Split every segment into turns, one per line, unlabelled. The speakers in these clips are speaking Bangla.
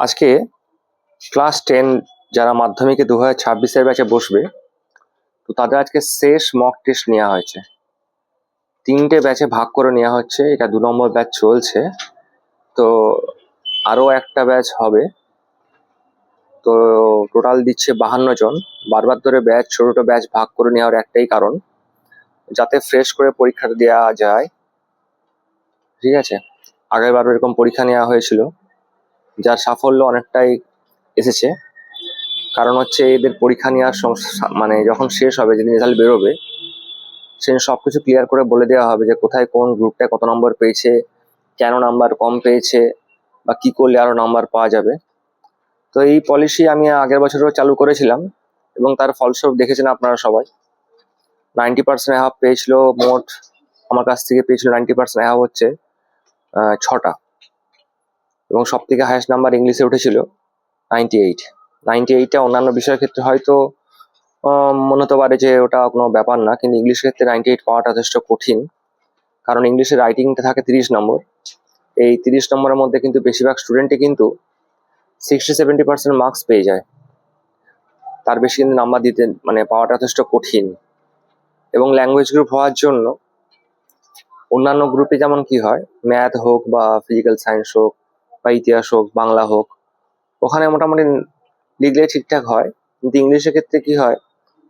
আজকে ক্লাস 10 যারা মাধ্যমিকে 2026-এর ব্যাচে বসবে, তো তাদের আজকে শেষ মক টেস্ট নেওয়া হয়েছে। 3টে ব্যাচে ভাগ করে নেওয়া হচ্ছে, এটা 2 নম্বর ব্যাচ চলছে। তো আরও একটা ব্যাচ হবে, তো টোটাল দিচ্ছে 52 জন। বারবার ধরে ব্যাচ ছোট ছোট ব্যাচ ভাগ করে নেওয়ার একটাই কারণ, যাতে ফ্রেশ করে পরীক্ষাটা দেওয়া যায়। ঠিক আছে, আগের বারও এরকম পরীক্ষা নেওয়া হয়েছিল, যার সাফল্য অনেকটাই এসেছে। কারণ হচ্ছে এদের পরীক্ষা নেওয়ার মানে যখন শেষ হবে, যেদিন রেজাল্ট বেরোবে, সেদিন সব কিছু ক্লিয়ার করে বলে দেওয়া হবে যে কোথায় কোন গ্রুপটায় কত নম্বর পেয়েছে, কেন নাম্বার কম পেয়েছে, বা কি করলে আরও নাম্বার পাওয়া যাবে। তো এই পলিসি আমি আগের বছরও চালু করেছিলাম, এবং তার ফলস্বরূপ দেখেছেন আপনারা সবাই। 90% অ্যাভাব পেয়েছিল, মোট আমার কাছ থেকে পেয়েছিল 90% অ্যাভাব হচ্ছে 6টা, এবং সব থেকে হায়েস্ট নাম্বার ইংলিশে উঠেছিল 98। 98টা অন্যান্য বিষয়ের ক্ষেত্রে হয়তো মনে হতে পারে যে ওটা কোনো ব্যাপার না, কিন্তু ইংলিশের ক্ষেত্রে 98 পাওয়াটা যথেষ্ট কঠিন। কারণ ইংলিশের রাইটিংটা থাকে 30 নম্বর। এই 30 নম্বরের মধ্যে কিন্তু বেশিরভাগ স্টুডেন্টই কিন্তু 60-70% মার্কস পেয়ে যায়। তার বেশি কিন্তু নাম্বার দিতে পাওয়াটা যথেষ্ট কঠিন। এবং ল্যাঙ্গুয়েজ গ্রুপ হওয়ার জন্য অন্যান্য গ্রুপে যেমন কি হয়, ম্যাথ হোক বা ফিজিক্যাল সায়েন্স হোক বা ইতিহাস হোক, বাংলা হোক, ওখানে মোটামুটি লিখলে ঠিকঠাক হয়। কিন্তু ইংলিশের ক্ষেত্রে কি হয়,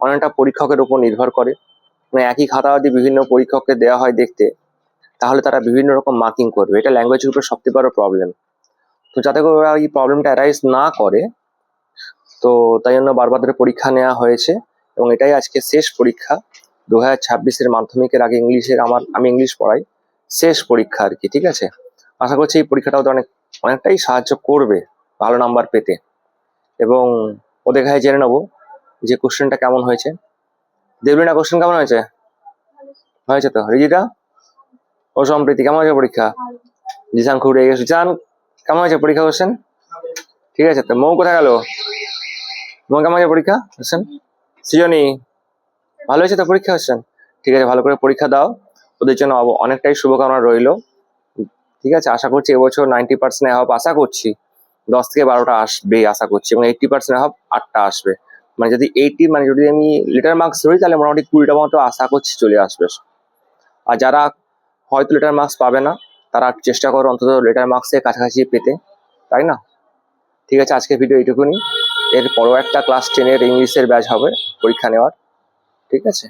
অনেকটা পরীক্ষকের উপর নির্ভর করে। একই খাতা যদি বিভিন্ন পরীক্ষককে দেওয়া হয় দেখতে, তাহলে তারা বিভিন্ন রকম মার্কিং করবে। এটা ল্যাঙ্গুয়েজ গ্রুপের সবথেকে বড় প্রবলেম। তো যাতে করে ওরা এই প্রবলেমটা অ্যারাইজ না করে, তো তাই জন্য বারবার ধরে পরীক্ষা নেওয়া হয়েছে। এবং এটাই আজকে শেষ পরীক্ষা 2026-এর মাধ্যমিকের আগে ইংলিশের। আমি ইংলিশ পড়াই, শেষ পরীক্ষা আর কি। ঠিক আছে, আশা করছি এই পরীক্ষাটা ওদের অনেকটাই সাহায্য করবে ভালো নাম্বার পেতে। এবং ওদের কাছে জেনে নেবো যে কোশ্চেনটা কেমন হয়েছে। দেবলিনা, কোশ্চেন কেমন হয়েছে? হয়েছে তো। রিজিতা ও সম্প্রীতি, কেমন হয়েছে পরীক্ষা? জিসান খুব রেগে গেছে। জিসান, কেমন হয়েছে পরীক্ষা কোশ্চেন? ঠিক আছে তো। মৌ কোথায় গেল? মৌ, কেমন হয়েছে পরীক্ষা কোশ্চেন? সৃজনী, ভালো হয়েছে তো পরীক্ষা কোশ্চেন? ঠিক আছে, ভালো করে পরীক্ষা দাও। ওদের জন্য অনেকটাই শুভকামনা রইলো। ঠিক আছে, আশা করছি এবছর 90% অ্যাভাব আশা করছি 10 থেকে 12টা আসবে আশা করছি, এবং 80% অ্যাভাব 8টা আসবে। যদি 80 যদি আমি লেটার মার্কস ধরি, তাহলে মোটামুটি 20টা মতো আশা করছি চলে আসবে। আর যারা হয়তো লেটার মার্কস পাবে না, তারা চেষ্টা করো অন্তত লেটার মার্কসের কাছাকাছি পেতে, তাই না? ঠিক আছে, আজকে ভিডিও এইটুকুনি। এর পরেও একটা ক্লাস 10-এর ইংলিশের ব্যাচ হবে পরীক্ষা নেওয়ার। ঠিক আছে।